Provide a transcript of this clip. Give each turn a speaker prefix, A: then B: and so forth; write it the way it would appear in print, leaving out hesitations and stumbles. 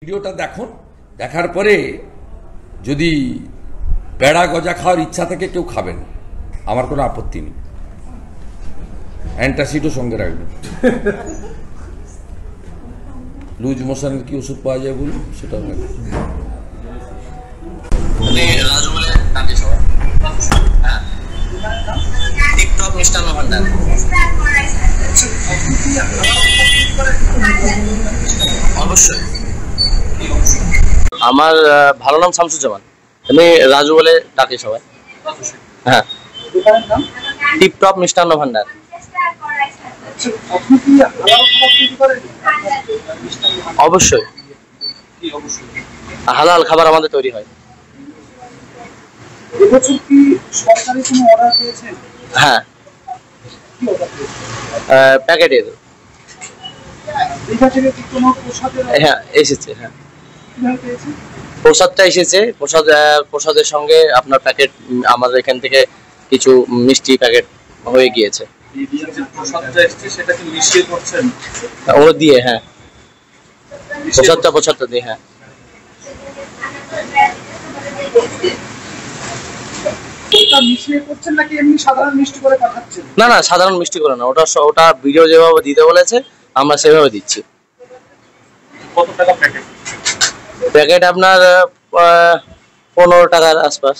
A: ভিডিওটা দেখুন, দেখার পরে যদি পেড়া গজা খাওয়ার ইচ্ছা থেকে কেউ খাবেন, আমার কোনো আপত্তি নেই। অ্যান্টাসিডও সঙ্গে রাখবেন। লুজ মোশনের কি ওষুধ পাওয়া যায় বলুন, সেটাও রাখবেন।
B: অবশ্যই। আমার ভালো নাম শামসুজ্জামান, আমি রাজু বলে ডাকি সবাই। হ্যাঁ, টিপটপ মিষ্টান্ন ভান্ডার। অবশ্যই, হালাল খাবার আমাদের তৈরি হয়। হ্যাঁ, প্যাকেটের। হ্যাঁ এসেছে, হ্যাঁ প্রসাদটা এসেছে। প্রসাদের সঙ্গে আপনার প্যাকেট আমাদের এখান থেকে কিছু মিষ্টি প্যাকেট হয়ে গিয়েছে ও দিয়ে। হ্যাঁ, প্রসাদটা দিয়ে। হ্যাঁ, না না, সাধারণ মিষ্টি করে না, ওটা ভিডিও যেভাবে দিতে বলেছে আমরা সেভাবে দিচ্ছি। প্যাকেট আপনার 15 টাকার আশপাশ।